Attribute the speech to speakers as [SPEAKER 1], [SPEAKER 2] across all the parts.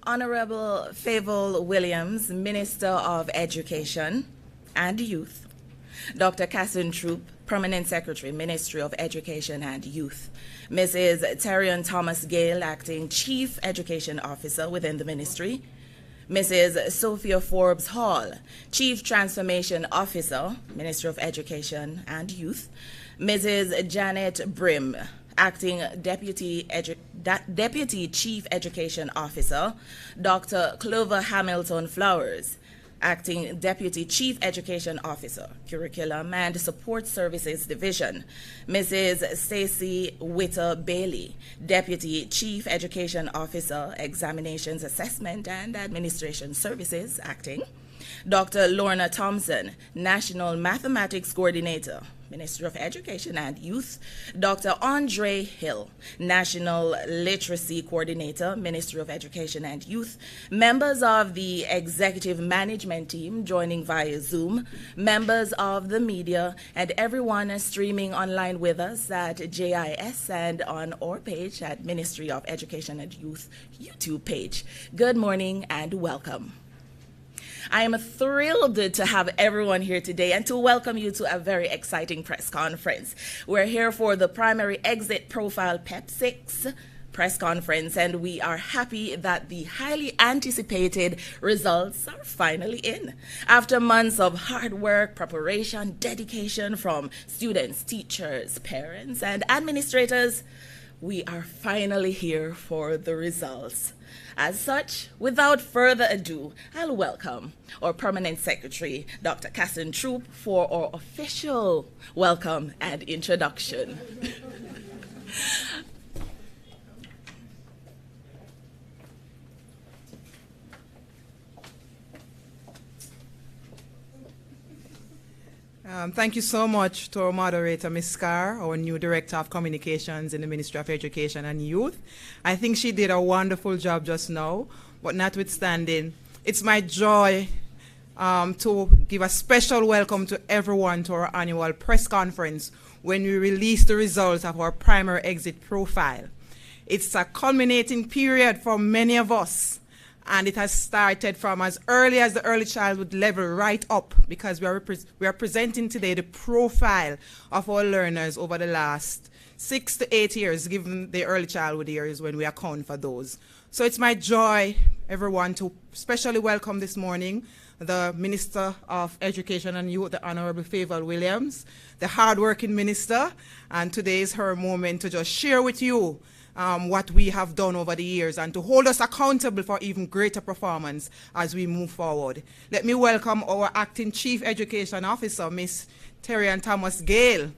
[SPEAKER 1] Honorable Favour Williams, Minister of Education and Youth. Dr. Cassin Troop, Permanent Secretary, Ministry of Education and Youth. Mrs. Terrian Thomas Gale, Acting Chief Education Officer within the Ministry. Mrs. Sophia Forbes Hall, Chief Transformation Officer, Ministry of Education and Youth. Mrs. Janet Brim, Acting Deputy Chief Education Officer. Dr. Clover Hamilton Flowers, Acting Deputy Chief Education Officer, Curriculum and Support Services Division. Mrs. Stacey Witter Bailey, Deputy Chief Education Officer, Examinations Assessment and Administration Services, Acting. Dr. Lorna Thompson, National Mathematics Coordinator, Ministry of Education and Youth. Dr. Andre Hill, National Literacy Coordinator, Ministry of Education and Youth. Members of the Executive Management Team joining via Zoom, members of the media, and everyone streaming online with us at JIS and on our page at Ministry of Education and Youth YouTube page. Good morning and welcome. I am thrilled to have everyone here today and to welcome you to a very exciting press conference. We're here for the Primary Exit Profile PEP 6 press conference, and we are happy that the highly anticipated results are finally in. After months of hard work, preparation, dedication from students, teachers, parents, and administrators, we are finally here for the results. As such, without further ado, I'll welcome our Permanent Secretary, Dr. Cassin Troop, for our official welcome and introduction.
[SPEAKER 2] Thank you so much to our moderator, Ms. Carr, our new Director of Communications in the Ministry of Education and Youth. I think she did a wonderful job just now, but notwithstanding, it's my joy to give a special welcome to everyone to our annual press conference when we release the results of our primary exit profile. It's a culminating period for many of us, and it has started from as early as the early childhood level right up, because we are presenting today the profile of our learners over the last 6 to 8 years, given the early childhood years when we account for those. So it's my joy, everyone, to specially welcome this morning the Minister of Education and Youth, the Honorable Favour Williams, the hardworking minister, and today is her moment to just share with you what we have done over the years and to hold us accountable for even greater performance as we move forward. Let me welcome our Acting Chief Education Officer, Ms. Terrian Thomas Gale.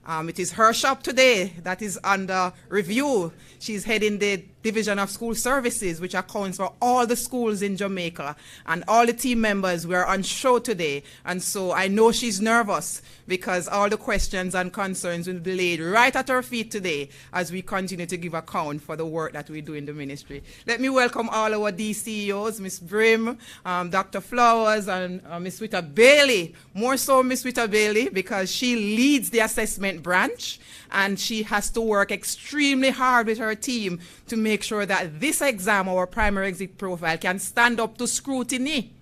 [SPEAKER 2] It is her shop today that is under review. She's heading the Division of School Services, which accounts for all the schools in Jamaica, and all the team members were on show today. And so I know she's nervous because all the questions and concerns will be laid right at her feet today as we continue to give account for the work that we do in the ministry. Let me welcome all our DCEOs, Ms. Brim, Dr. Flowers, and Ms. Witter Bailey. More so Ms. Witter Bailey, because she leads the assessment branch and she has to work extremely hard with her team to make sure that this exam, our primary exit profile, can stand up to scrutiny,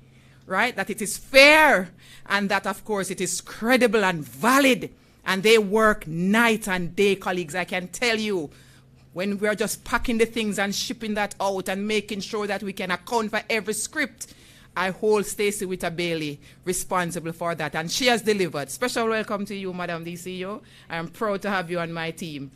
[SPEAKER 2] right? That it is fair and that, of course, it is credible and valid. And they work night and day, colleagues. I can tell you, when we're just packing the things and shipping that out and making sure that we can account for every script, I hold Stacey Witter Bailey responsible for that, and she has delivered. Special welcome to you, Madam DCEO. I am proud to have you on my team.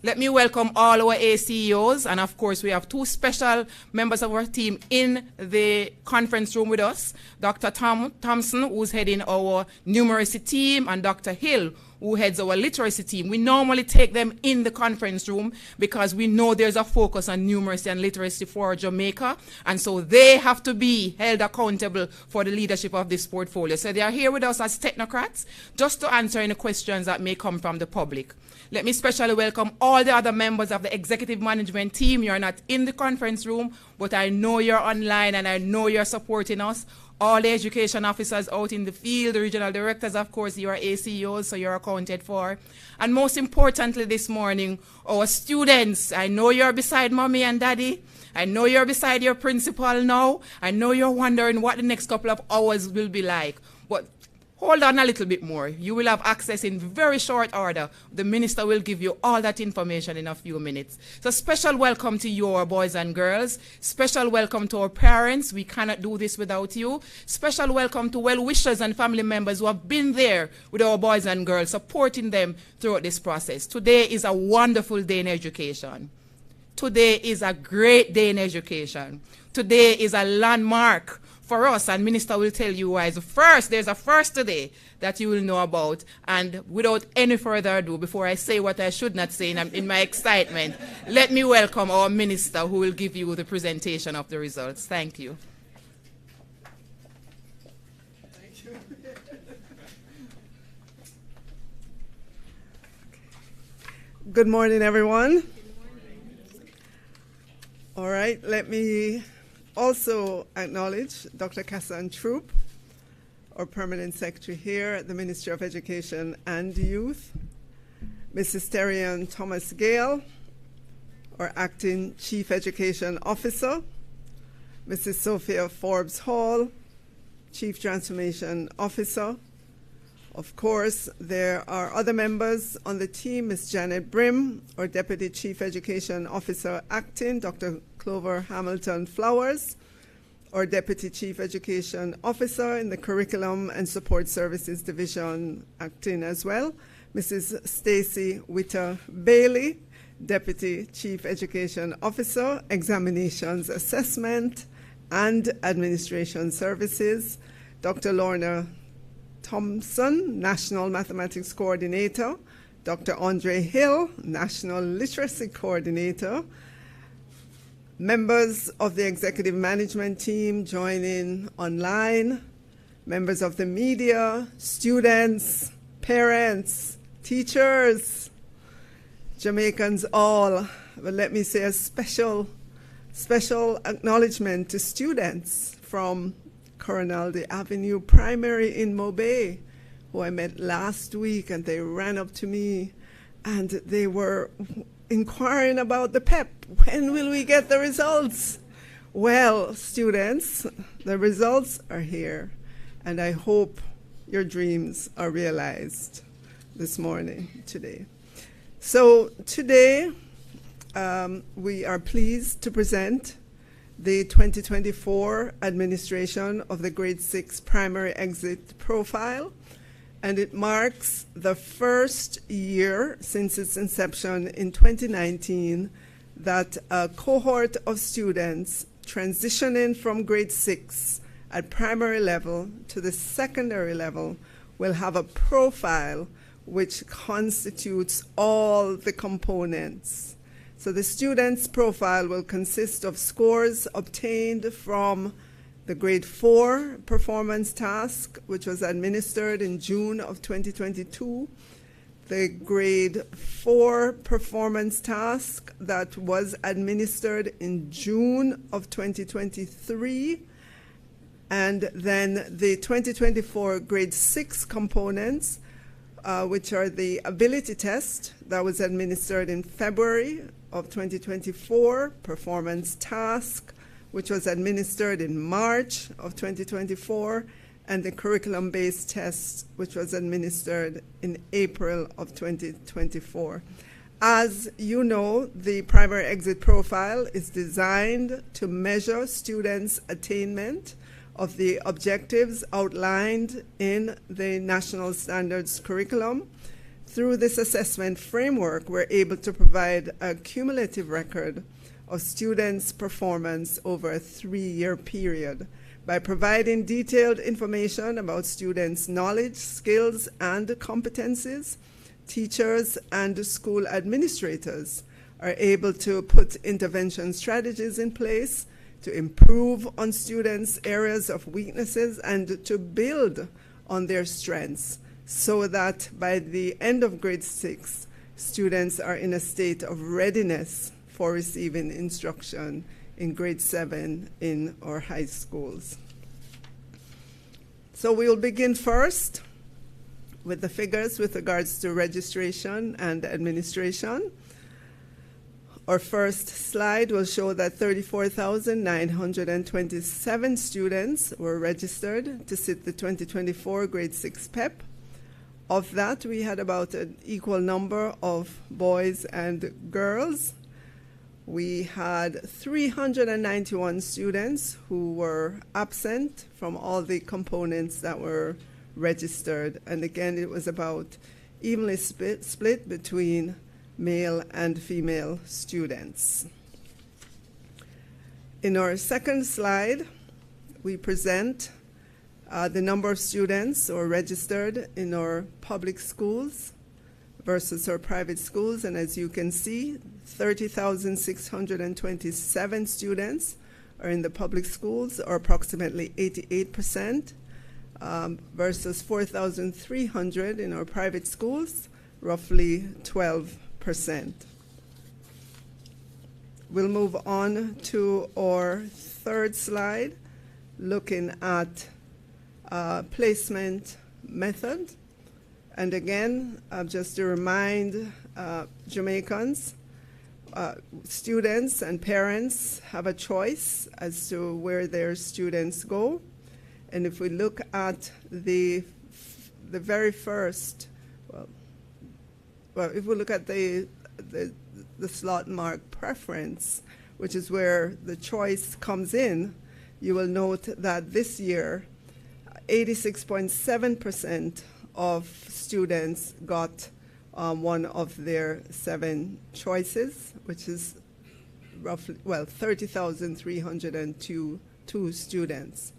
[SPEAKER 2] Let me welcome all our ACEOs, and of course we have two special members of our team in the conference room with us, Dr. Thompson, who's heading our numeracy team, and Dr. Hill, who heads our literacy team. We normally take them in the conference room because we know there's a focus on numeracy and literacy for Jamaica, and so they have to be held accountable for the leadership of this portfolio. So they are here with us as technocrats just to answer any questions that may come from the public. Let me especially welcome all the other members of the executive management team. You're not in the conference room, but I know you're online and I know you're supporting us. all the education officers out in the field, the regional directors, of course, you are ACOs, so you're accounted for. And most importantly this morning, our students. I know you're beside mommy and daddy. I know you're beside your principal now. I know you're wondering what the next couple of hours will be like. But hold on a little bit more. You will have access in very short order. The minister will give you all that information in a few minutes. So special welcome to you, our boys and girls. Special welcome to our parents. We cannot do this without you. Special welcome to well-wishers and family members who have been there with our boys and girls, supporting them throughout this process. Today is a wonderful day in education. Today is a great day in education. Today is a landmark for us, and Minister will tell you why. There's a first today that you will know about. And without any further ado, before I say what I should not say in my excitement, let me welcome our Minister who will give you the presentation of the results. Thank you.
[SPEAKER 3] Thank you. Good morning, everyone. All right, let me also acknowledge Dr. Cassan Troop, our permanent secretary here at the Ministry of Education and Youth, Mrs. Terrian Thomas Gale, our acting Chief Education Officer, Mrs. Sophia Forbes Hall, Chief Transformation Officer. Of course, there are other members on the team, Ms. Janet Brim, our Deputy Chief Education Officer acting, Dr. Clover Hamilton Flowers, our Deputy Chief Education Officer in the Curriculum and Support Services Division acting as well, Mrs. Stacy Witter Bailey, Deputy Chief Education Officer, Examinations Assessment and Administration Services, Dr. Lorna Thompson, National Mathematics Coordinator, Dr. Andre Hill, National Literacy Coordinator, members of the executive management team joining online, members of the media, students, parents, teachers, Jamaicans all. But let me say a special acknowledgement to students from Coronaldi Avenue Primary in Mobay, who I met last week, and they ran up to me and they were inquiring about the PEP. When will we get the results? Well, students, the results are here, and I hope your dreams are realized this morning, today. So today, we are pleased to present the 2024 administration of the Grade 6 Primary Exit Profile, and it marks the first year since its inception in 2019 that a cohort of students transitioning from Grade 6 at primary level to the secondary level will have a profile which constitutes all the components. So the student's profile will consist of scores obtained from the Grade 4 performance task, which was administered in June of 2022, the Grade 4 performance task that was administered in June of 2023, and then the 2024 Grade 6 components, which are the ability test that was administered in February of 2024, performance task, which was administered in March of 2024, and the curriculum-based test, which was administered in April of 2024. As you know, the primary exit profile is designed to measure students' attainment of the objectives outlined in the National Standards Curriculum. Through this assessment framework, we're able to provide a cumulative record of students' performance over a 3-year period by providing detailed information about students' knowledge, skills, and competencies. Teachers and school administrators are able to put intervention strategies in place to improve on students' areas of weaknesses and to build on their strengths, so that by the end of Grade 6, students are in a state of readiness for receiving instruction in Grade 7 in our high schools. So we'll begin first with the figures with regards to registration and administration. Our first slide will show that 34,927 students were registered to sit the 2024 grade 6 PEP. Of that, we had about an equal number of boys and girls. We had 391 students who were absent from all the components that were registered. And again, it was about evenly split between male and female students. In our second slide, we present the number of students who are registered in our public schools versus our private schools. And as you can see, 30,627 students are in the public schools, or approximately 88%, versus 4,300 in our private schools, roughly 12%. We'll move on to our third slide, looking at placement method. And again, just to remind Jamaicans, students and parents have a choice as to where their students go. And if we look at the very first, well, if we look at the slot mark preference, which is where the choice comes in, you will note that this year, 86.7% of students got one of their 7 choices, which is roughly, 30,302 students.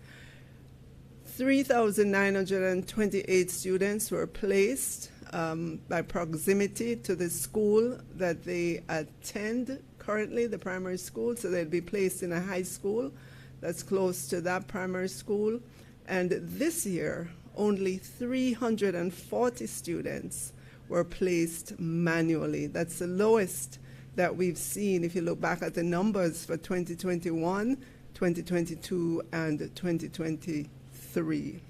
[SPEAKER 3] 3,928 students were placed by proximity to the school that they attend currently, the primary school, so they'd be placed in a high school that's close to that primary school. And this year, only 340 students were placed manually. That's the lowest that we've seen if you look back at the numbers for 2021, 2022, and 2023.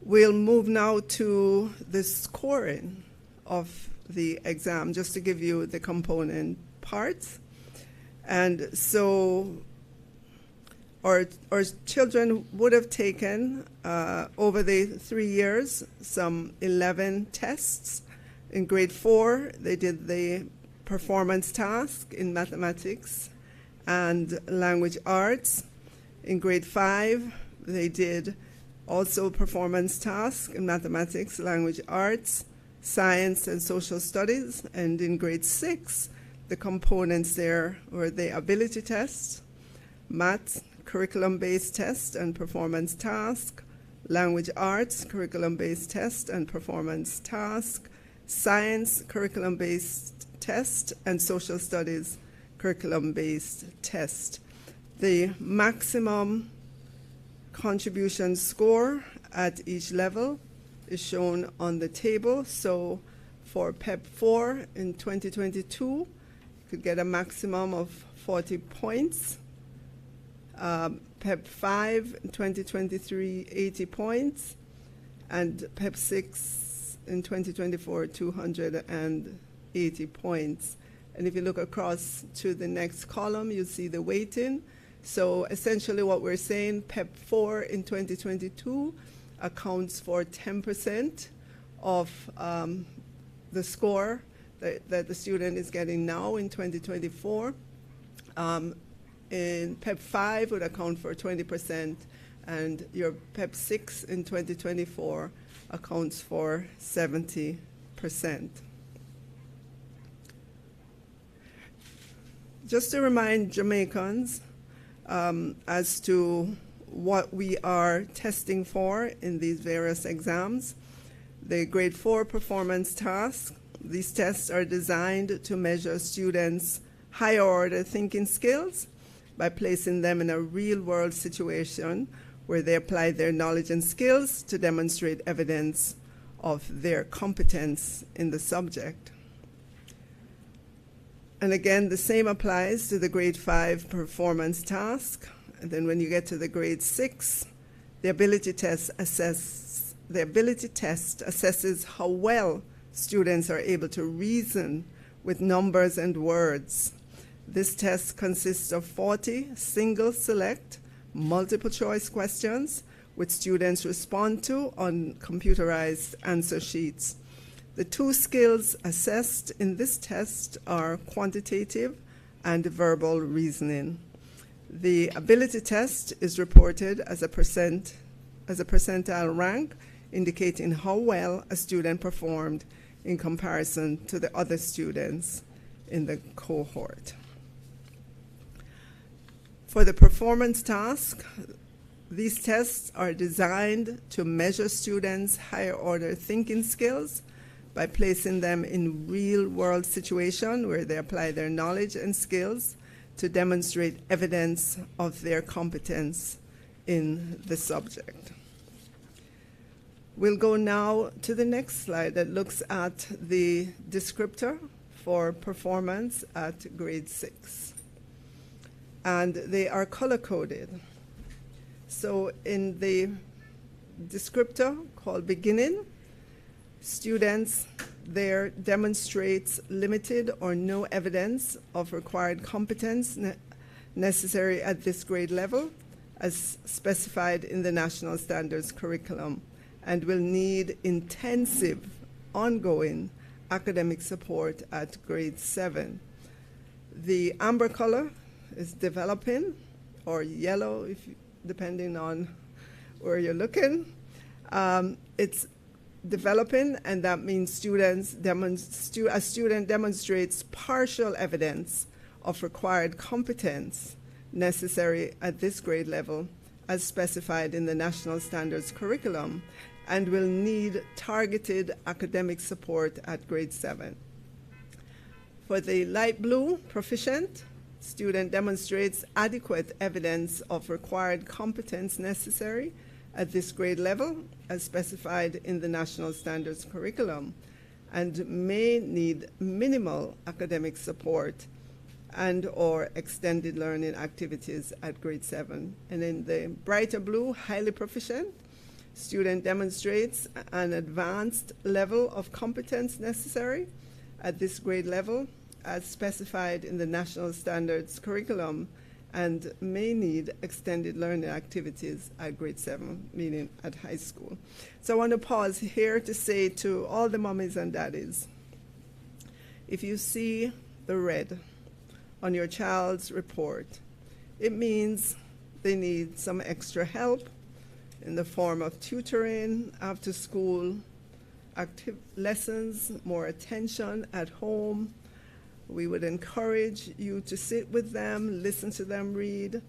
[SPEAKER 3] We'll move now to the scoring of the exam, just to give you the component parts. And so our children would have taken, over the 3 years, some 11 tests. In grade 4, they did the performance task in mathematics and language arts. In grade 5, they did also performance task in mathematics, language arts, science, and social studies. And in grade 6, the components there were the ability tests, math, curriculum-based test and performance task, language arts, curriculum-based test and performance task, science, curriculum-based test, and social studies, curriculum-based test. The maximum contribution score at each level is shown on the table. So for PEP 4 in 2022, you could get a maximum of 40 points. PEP 5 in 2023, 80 points, and PEP 6 in 2024, 280 points. And if you look across to the next column, you see the weighting. So essentially what we're saying, PEP 4 in 2022 accounts for 10% of the score that the student is getting now in 2024. In PEP 5 would account for 20%, and your PEP 6 in 2024 accounts for 70%. Just to remind Jamaicans as to what we are testing for in these various exams, the grade 4 performance task, these tests are designed to measure students' higher order thinking skills by placing them in a real-world situation where they apply their knowledge and skills to demonstrate evidence of their competence in the subject. And again, the same applies to the grade 5 performance task. And then when you get to the grade 6, the ability test assesses how well students are able to reason with numbers and words. This test consists of 40 single select, multiple choice questions which students respond to on computerized answer sheets. The 2 skills assessed in this test are quantitative and verbal reasoning. The ability test is reported as a percentile rank, indicating how well a student performed in comparison to the other students in the cohort. For the performance task, these tests are designed to measure students' higher order thinking skills by placing them in real-world situations where they apply their knowledge and skills to demonstrate evidence of their competence in the subject. We'll go now to the next slide that looks at the descriptor for performance at grade 6. And they are color-coded. So in the descriptor called beginning, students there demonstrates limited or no evidence of required competence necessary at this grade level as specified in the National Standards Curriculum and will need intensive, ongoing academic support at grade 7. The amber color is developing, or yellow, depending on where you're looking. It's developing, and that means a student demonstrates partial evidence of required competence necessary at this grade level as specified in the National Standards Curriculum and will need targeted academic support at grade 7. For the light blue, proficient, student demonstrates adequate evidence of required competence necessary at this grade level as specified in the National Standards Curriculum and may need minimal academic support and or extended learning activities at grade 7. And in the brighter blue, highly proficient, student demonstrates an advanced level of competence necessary at this grade level as specified in the National Standards Curriculum and may need extended learning activities at grade 7, meaning at high school. So I want to pause here to say to all the mommies and daddies, if you see the red on your child's report, it means they need some extra help in the form of tutoring, after school, active lessons, more attention at home. We would encourage you to sit with them, listen to them read,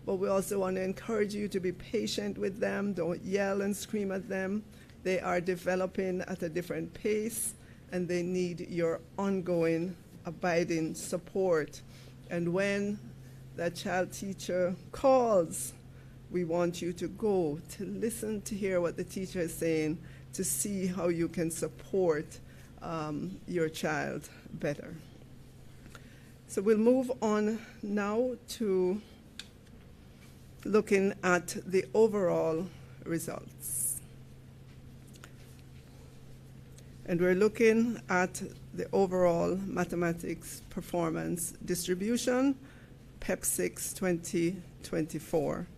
[SPEAKER 3] but we also want to encourage you to be patient with them. Don't yell and scream at them. They are developing at a different pace, and they need your ongoing, abiding support. And when that child teacher calls, we want you to go, to listen, to hear what the teacher is saying, to see how you can support your child better. So we'll move on now to looking at the overall results. And we're looking at the overall mathematics performance distribution, PEP 6 2024.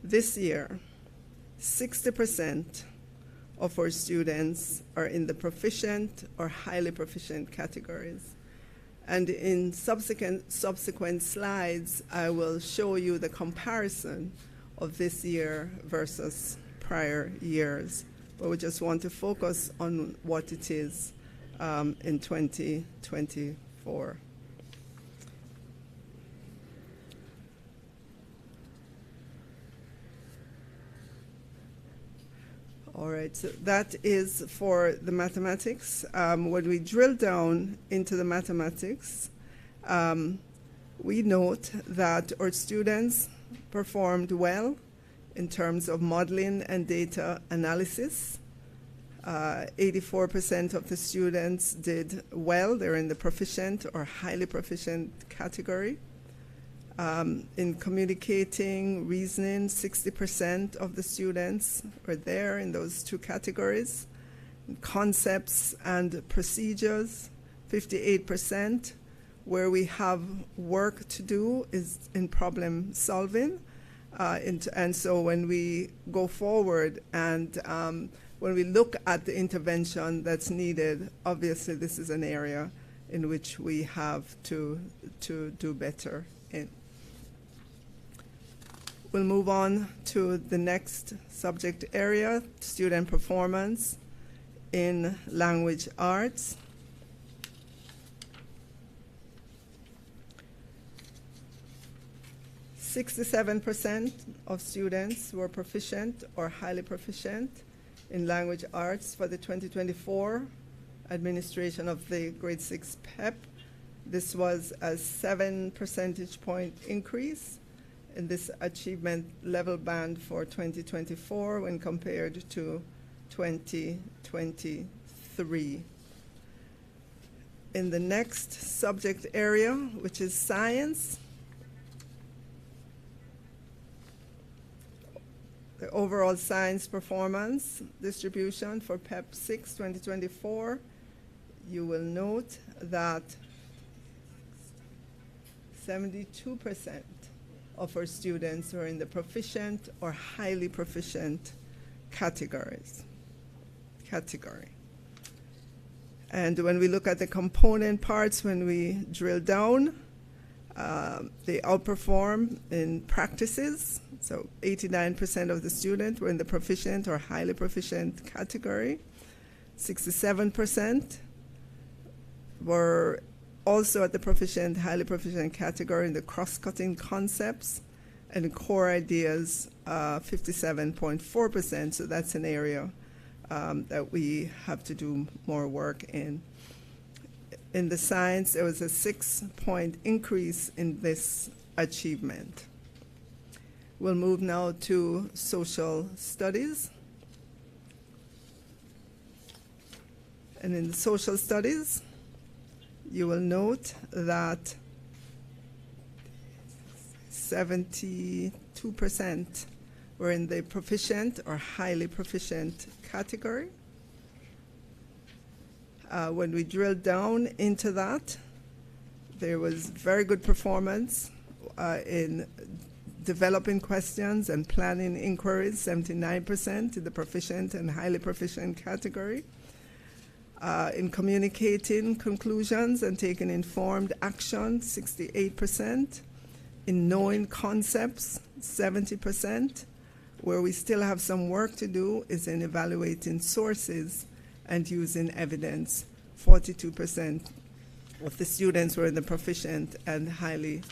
[SPEAKER 3] This year, 60% of our students are in the proficient or highly proficient categories. And in subsequent slides, I will show you the comparison of this year versus prior years. But we just want to focus on what it is in 2024. All right, so that is for the mathematics. When we drill down into the mathematics, we note that our students performed well in terms of modeling and data analysis. 84% of the students did well. They're in the proficient or highly proficient category. In communicating, reasoning, 60% of the students were there in those two categories. In concepts and procedures, 58%. Where we have work to do is in problem solving. And so when we go forward and when we look at the intervention that's needed, obviously this is an area in which we have to do better in. We'll move on to the next subject area, student performance in language arts. 67% of students were proficient or highly proficient in language arts for the 2024 administration of the grade 6 PEP. This was a 7 percentage point increase in this achievement level band for 2024 when compared to 2023. In the next subject area, which is science, the overall science performance distribution for PEP 6 2024, you will note that 72% of our students were in the proficient or highly proficient category. And when we look at the component parts, when we drill down, they outperform in practices. So 89% of the students were in the proficient or highly proficient category. 67% were also at the proficient, highly proficient category in the cross-cutting concepts, and the core ideas, 57.4%. So that's an area that we have to do more work in. In the science, there was a 6-point increase in this achievement. We'll move now to social studies. And in the social studies, you will note that 72% were in the proficient or highly proficient category. When we drilled down into that, there was very good performance in developing questions and planning inquiries, 79% in the proficient and highly proficient category. In communicating conclusions and taking informed action, 68%. In knowing concepts, 70%. Where we still have some work to do is in evaluating sources and using evidence. 42% of the students were in the proficient and highly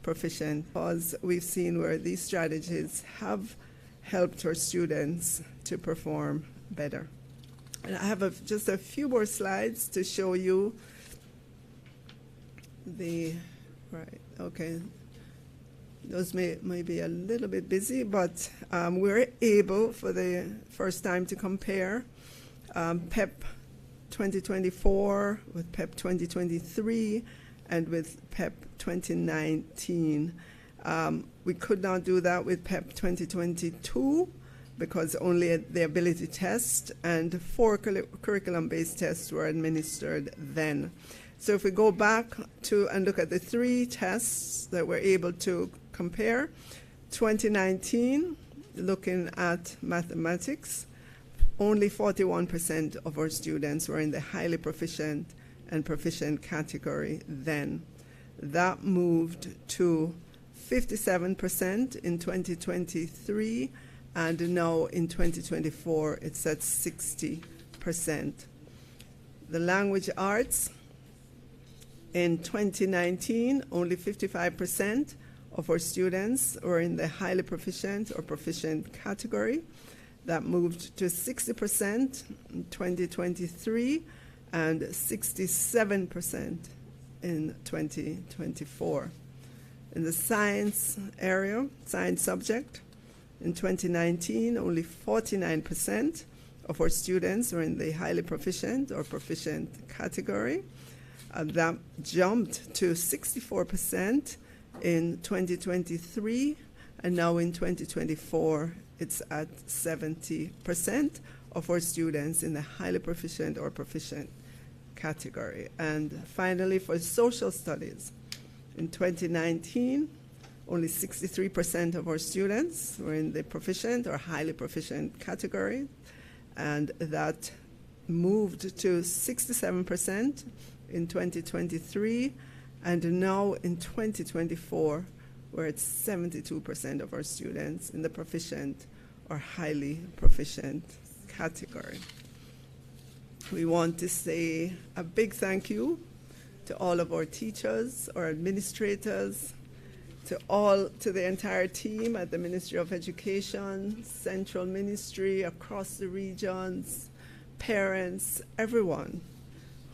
[SPEAKER 3] proficient, because we've seen where these strategies have helped our students to perform better. And I have just a few more slides to show you the, right, okay. Those may be a little bit busy, but we're able for the first time to compare PEP 2024 with PEP 2023 and with PEP 2019. We could not do that with PEP 2022 because only the ability test and 4 curriculum-based tests were administered then. So if we go back to and look at the 3 tests that we're able to compare, 2019, looking at mathematics, only 41% of our students were in the highly proficient and proficient category then. That moved to 57% in 2023, and now in 2024 it's at 60%. The language arts, in 2019, only 55% of our students were in the highly proficient or proficient category. That moved to 60% in 2023 and 67% in 2024. In the science area, science subject, in 2019, only 49% of our students were in the highly proficient or proficient category. That jumped to 64% in 2023, and now in 2024, it's at 70% of our students in the highly proficient or proficient category. And finally, for social studies, in 2019, only 63% of our students were in the proficient or highly proficient category, and that moved to 67% in 2023, and now in 2024, we're at 72% of our students in the proficient or highly proficient category. We want to say a big thank you to all of our teachers, our administrators, to the entire team at the Ministry of Education, Central Ministry, across the regions, parents, everyone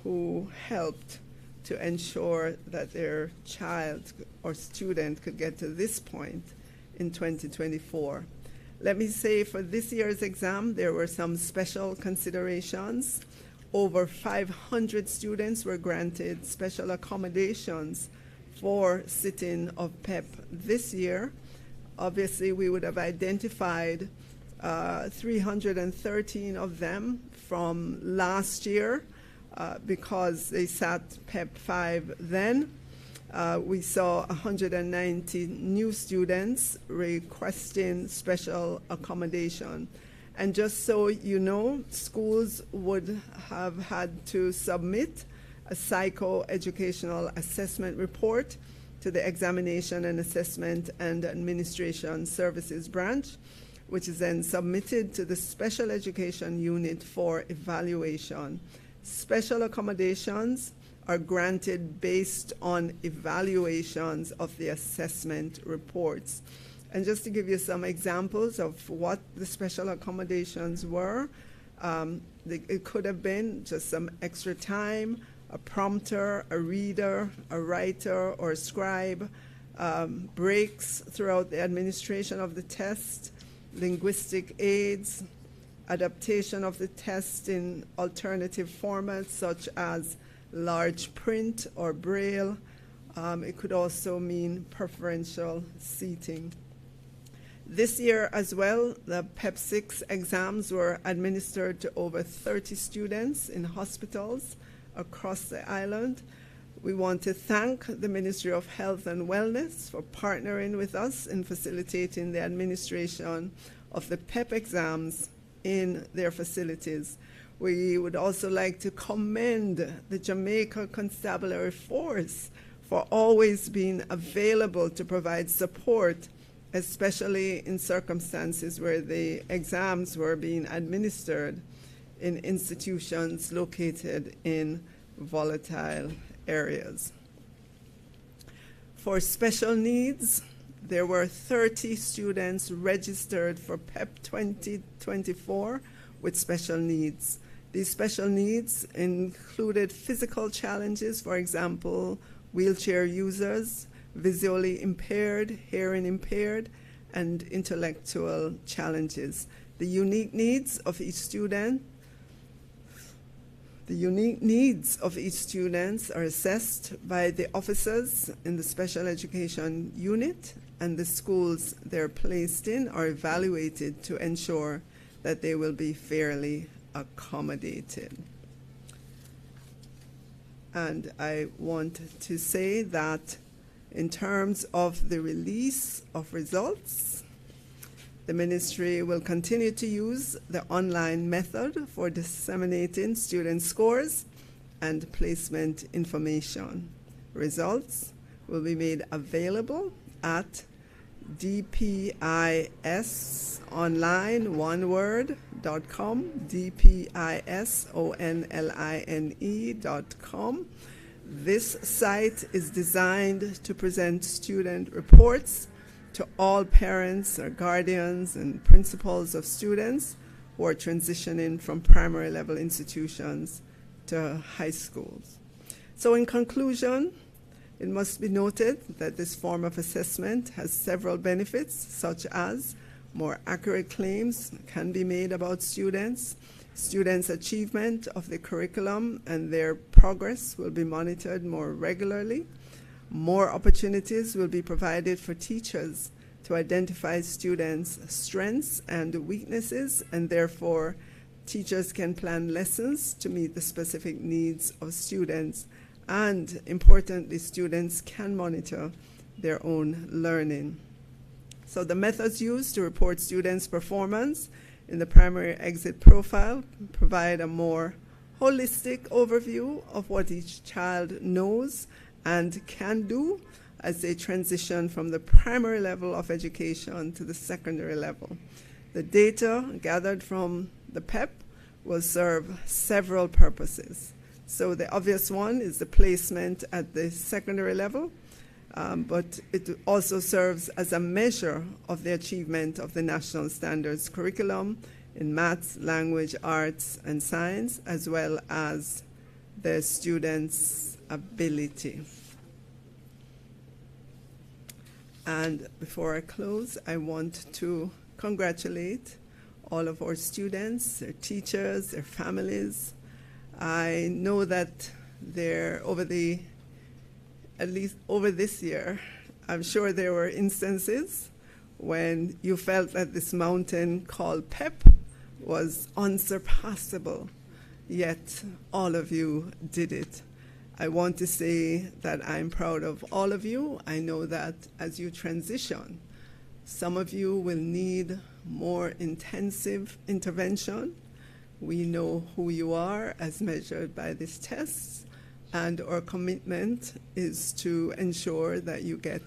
[SPEAKER 3] who helped to ensure that their child or student could get to this point in 2024. Let me say for this year's exam, there were some special considerations. Over 500 students were granted special accommodations for sitting of PEP this year. Obviously, we would have identified 313 of them from last year because they sat PEP 5 then. We saw 190 new students requesting special accommodation. And just so you know, schools would have had to submit a psychoeducational assessment report to the Examination and Assessment and Administration Services branch, which is then submitted to the Special Education Unit for evaluation. Special accommodations are granted based on evaluations of the assessment reports. And just to give you some examples of what the special accommodations were, it could have been just some extra time, a prompter, a reader, a writer, or a scribe, breaks throughout the administration of the test, linguistic aids, adaptation of the test in alternative formats such as large print or braille. It could also mean preferential seating. This year as well, the PEP 6 exams were administered to over 30 students in hospitals across the island. We want to thank the Ministry of Health and Wellness for partnering with us in facilitating the administration of the PEP exams in their facilities. We would also like to commend the Jamaica Constabulary Force for always being available to provide support, especially in circumstances where the exams were being administered in institutions located in volatile areas. For special needs, there were 30 students registered for PEP 2024 with special needs. These special needs included physical challenges, for example, wheelchair users, visually impaired, hearing impaired, and intellectual challenges. The unique needs of each student are assessed by the officers in the special education unit, and the schools they're placed in are evaluated to ensure that they will be fairly accommodated. And I want to say that in terms of the release of results, the ministry will continue to use the online method for disseminating student scores and placement information. Results will be made available at dpisonline.com, dpisonline.com. This site is designed to present student reports to all parents or guardians and principals of students who are transitioning from primary level institutions to high schools. So in conclusion, it must be noted that this form of assessment has several benefits, such as more accurate claims can be made about students' achievement of the curriculum and their progress will be monitored more regularly. More opportunities will be provided for teachers to identify students' strengths and weaknesses, and therefore teachers can plan lessons to meet the specific needs of students, and importantly, students can monitor their own learning. So the methods used to report students' performance in the primary exit profile provide a more holistic overview of what each child knows and can do as they transition from the primary level of education to the secondary level. The data gathered from the PEP will serve several purposes. So the obvious one is the placement at the secondary level, but it also serves as a measure of the achievement of the national standards curriculum in maths, language, arts, and science, as well as the students' ability. And before I close, I want to congratulate all of our students, their teachers, their families. I know that at least over this year, I'm sure there were instances when you felt that this mountain called PEP was unsurpassable, yet all of you did it. I want to say that I'm proud of all of you. I know that as you transition, some of you will need more intensive intervention. We know who you are as measured by these tests, and our commitment is to ensure that you get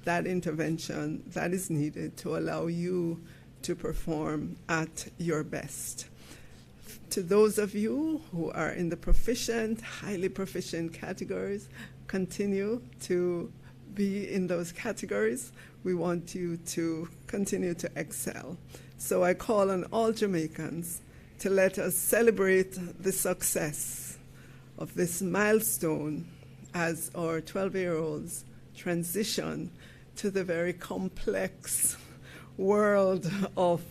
[SPEAKER 3] that intervention that is needed to allow you to perform at your best. To those of you who are in the proficient, highly proficient categories, continue to be in those categories. We want you to continue to excel. So I call on all Jamaicans to let us celebrate the success of this milestone as our 12-year-olds transition to the very complex world of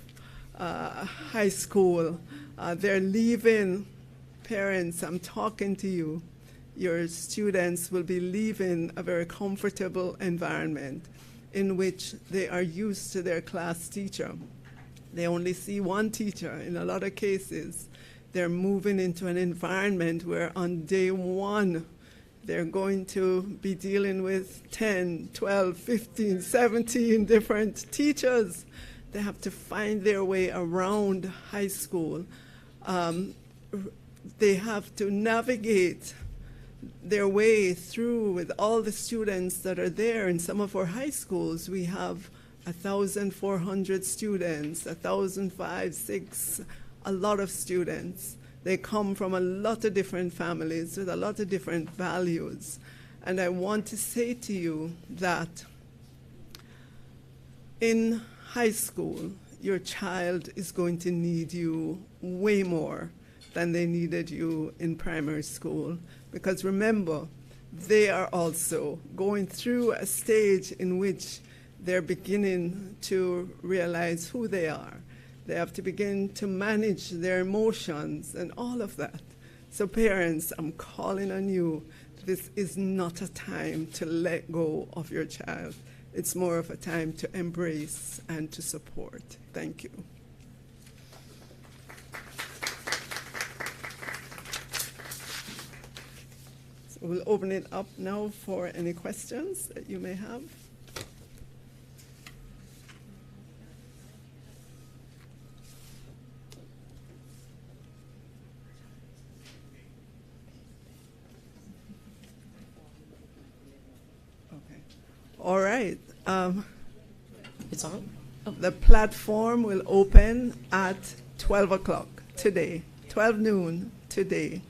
[SPEAKER 3] high school. They're leaving, parents, I'm talking to you. Your students will be leaving a very comfortable environment in which they are used to their class teacher. They only see one teacher. In a lot of cases, they're moving into an environment where on day one, they're going to be dealing with 10, 12, 15, 17 different teachers. They have to find their way around high school. They have to navigate their way through with all the students that are there. In some of our high schools, we have 1,400 students, 1,500, 600, a lot of students. They come from a lot of different families with a lot of different values. And I want to say to you that in high school, your child is going to need you way more than they needed you in primary school. Because remember, they are also going through a stage in which they're beginning to realize who they are. They have to begin to manage their emotions and all of that. So parents, I'm calling on you. This is not a time to let go of your child. It's more of a time to embrace and to support. Thank you. So we'll open it up now for any questions that you may have. All right.
[SPEAKER 4] It's on? Oh.
[SPEAKER 3] The platform will open at 12 o'clock today, 12 noon today.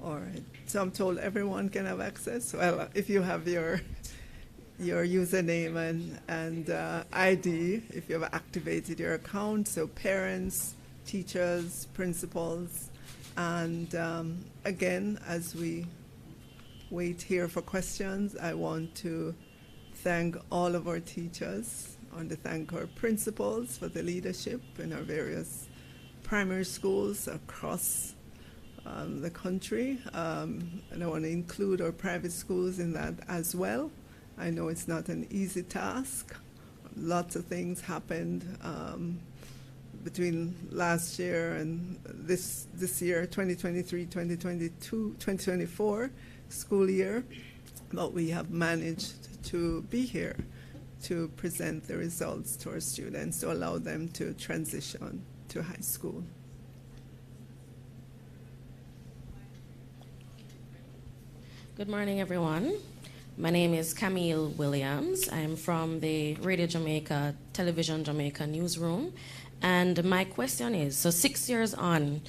[SPEAKER 3] All right. So I'm told everyone can have access. Well, if you have your username and ID, if you have activated your account, so parents, teachers, principals, and again, as we wait here for questions. I want to thank all of our teachers. I want to thank our principals for the leadership in our various primary schools across the country. And I want to include our private schools in that as well. I know it's not an easy task. Lots of things happened between last year and this year, 2023, 2022, 2024 school year. But we have managed to be here to present the results to our students to allow them to transition to high school.
[SPEAKER 4] Good morning, everyone. My name is Camille Williams. I'm from the Radio Jamaica, Television Jamaica newsroom. And my question is, so 6 years on,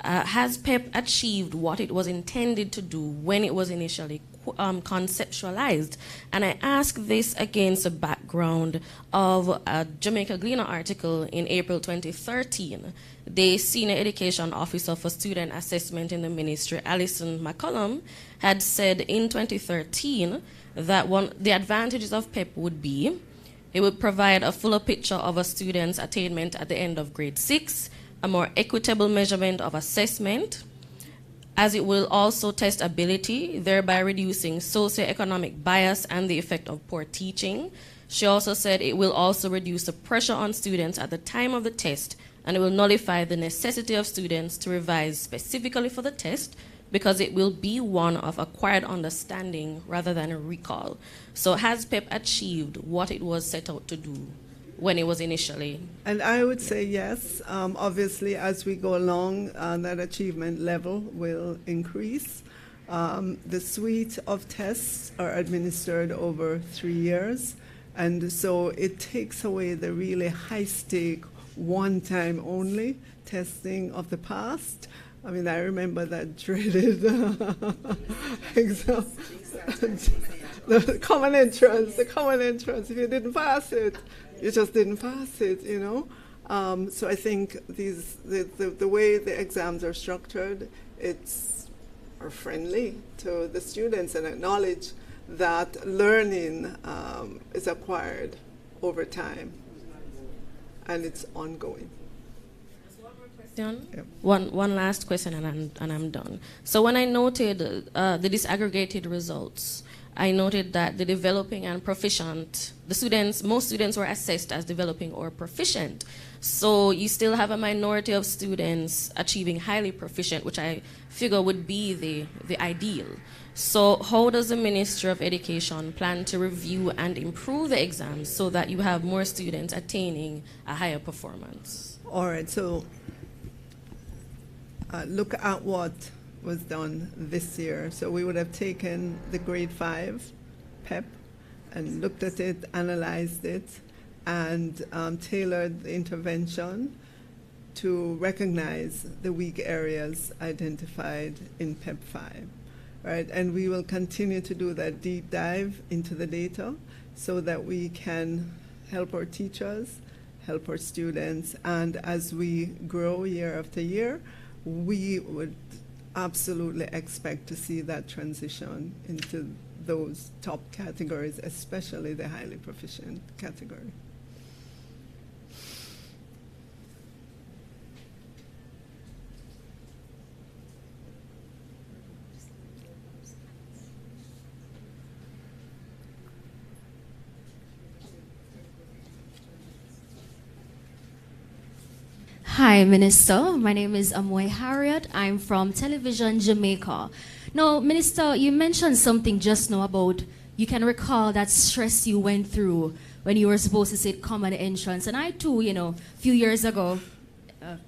[SPEAKER 4] has PEP achieved what it was intended to do when it was initially conceptualized? And I ask this against the background of a Jamaica Gleaner article in April 2013. The Senior Education Officer for Student Assessment in the Ministry, Alison McCollum, had said in 2013 that the advantages of PEP would be it would provide a fuller picture of a student's attainment at the end of grade 6, a more equitable measurement of assessment, as it will also test ability, thereby reducing socioeconomic bias and the effect of poor teaching. She also said it will also reduce the pressure on students at the time of the test, and it will nullify the necessity of students to revise specifically for the test because it will be one of acquired understanding rather than a recall. So has PEP achieved what it was set out to do when it was initially?
[SPEAKER 3] And I would say yes. Obviously, as we go along, that achievement level will increase. The suite of tests are administered over 3 years, and so it takes away the really high-stake, one-time only testing of the past. I mean, I remember that dreaded exam. The common entrance. If you didn't pass it, you just didn't pass it, you know. So I think the way the exams are structured, are friendly to the students and acknowledge that learning is acquired over time, and it's ongoing.
[SPEAKER 4] Yep. One last question and I'm done. So when I noted the disaggregated results, I noted that the developing and proficient, most students were assessed as developing or proficient. So you still have a minority of students achieving highly proficient, which I figure would be the ideal. So how does the Ministry of Education plan to review and improve the exams so that you have more students attaining a higher performance?
[SPEAKER 3] All right, so look at what was done this year. So we would have taken the grade 5 PEP and looked at it, analyzed it, and tailored the intervention to recognize the weak areas identified in PEP 5. Right? And we will continue to do that deep dive into the data so that we can help our teachers, help our students, and as we grow year after year, we would absolutely expect to see that transition into those top categories, especially the highly proficient category.
[SPEAKER 5] Hi, Minister. My name is Amoy Harriet. I'm from Television Jamaica. Now, Minister, you mentioned something just now about you can recall that stress you went through when you were supposed to sit common entrance. And I too, you know, a few years ago, I'm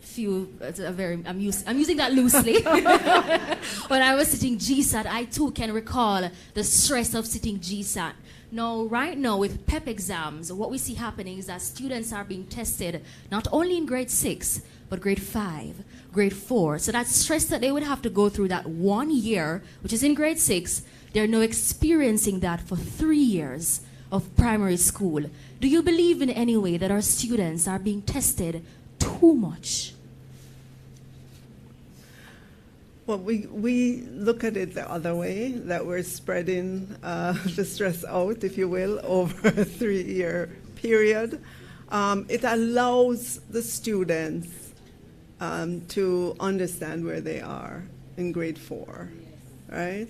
[SPEAKER 5] using that loosely. When I was sitting GSAT, I too can recall the stress of sitting GSAT. Now, right now with PEP exams, what we see happening is that students are being tested not only in grade 6, but grade 5, grade 4. So that stress that they would have to go through that 1 year, which is in grade 6, they're now experiencing that for 3 years of primary school. Do you believe in any way that our students are being tested too much?
[SPEAKER 3] Well, we look at it the other way, that we're spreading the stress out, if you will, over a 3-year period. It allows the students to understand where they are in grade 4, right?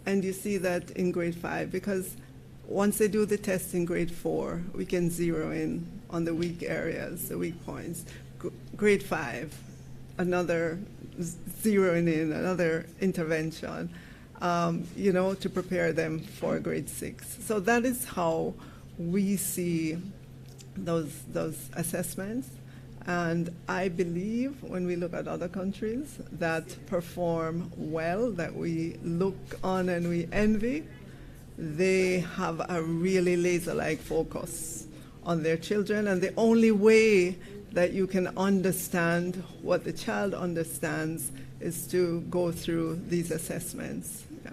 [SPEAKER 3] And you see that in grade 5, because once they do the test in grade 4, we can zero in on the weak areas, the weak points. Grade 5, another zeroing in, another intervention, to prepare them for grade 6. So that is how we see those assessments. And I believe when we look at other countries that perform well, that we look on and we envy, they have a really laser-like focus on their children. And the only way that you can understand what the child understands is to go through these assessments. Yeah.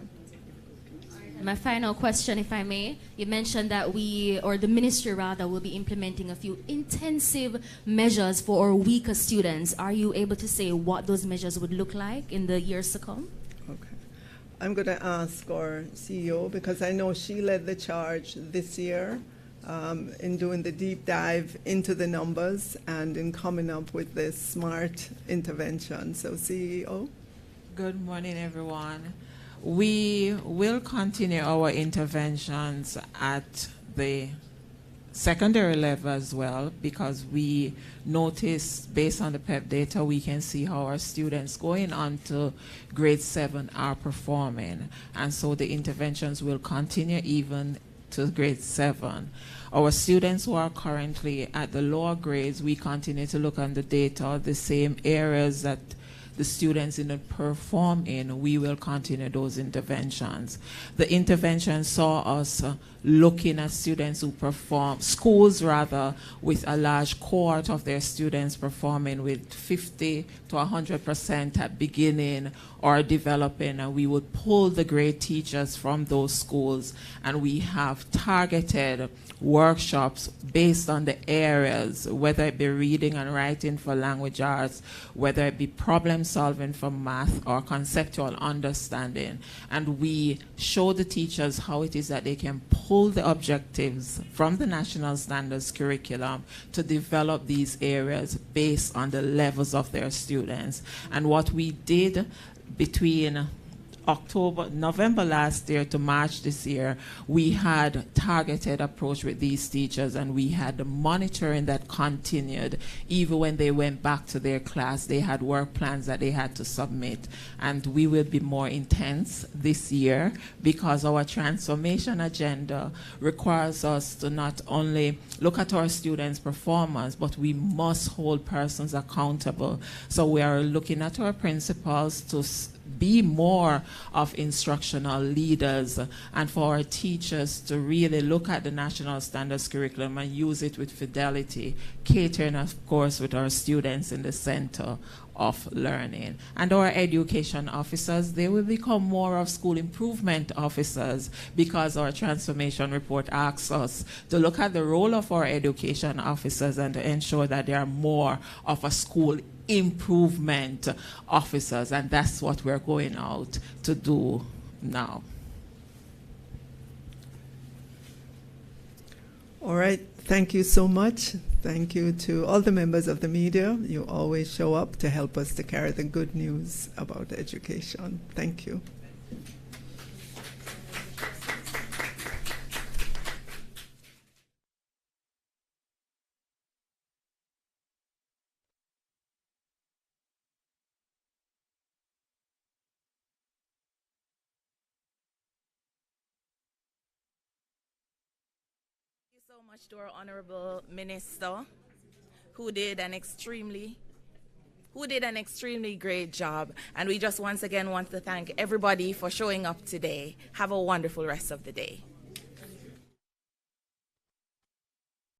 [SPEAKER 5] My final question, if I may. You mentioned that the ministry rather, will be implementing a few intensive measures for our weaker students. Are you able to say what those measures would look like in the years to come?
[SPEAKER 3] Okay. I'm going to ask our CEO, because I know she led the charge this year in doing the deep dive into the numbers and in coming up with this smart intervention. So, CEO?
[SPEAKER 6] Good morning, everyone. We will continue our interventions at the secondary level as well, because we notice, based on the PEP data, we can see how our students going on to grade 7 are performing. And so the interventions will continue even to grade 7. Our students who are currently at the lower grades, we continue to look on the data, the same areas that the students didn't perform in, we will continue those interventions. The intervention saw us looking at students who perform, schools rather, with a large cohort of their students performing with 50 to 100% at beginning or developing, and we would pull the grade teachers from those schools, and we have targeted workshops based on the areas, whether it be reading and writing for language arts, whether it be problem solving for math or conceptual understanding. And we show the teachers how it is that they can pull the objectives from the national standards curriculum to develop these areas based on the levels of their students. And what we did between November last year to March this year, we had targeted approach with these teachers, and we had the monitoring that continued. Even when they went back to their class, they had work plans that they had to submit. And we will be more intense this year, because our transformation agenda requires us to not only look at our students' performance, but we must hold persons accountable. So we are looking at our principals to be more of instructional leaders, and for our teachers to really look at the national standards curriculum and use it with fidelity, catering, of course, with our students in the center of learning. And our education officers, they will become more of school improvement officers, because our transformation report asks us to look at the role of our education officers and to ensure that they are more of a school improvement officers, and that's what we're going out to do now.
[SPEAKER 3] All right, thank you so much. Thank you to all the members of the media. You always show up to help us to carry the good news about education. Thank you.
[SPEAKER 1] So much to our honorable minister, who did an extremely great job, and we just once again want to thank everybody for showing up today. Have a wonderful rest of the day.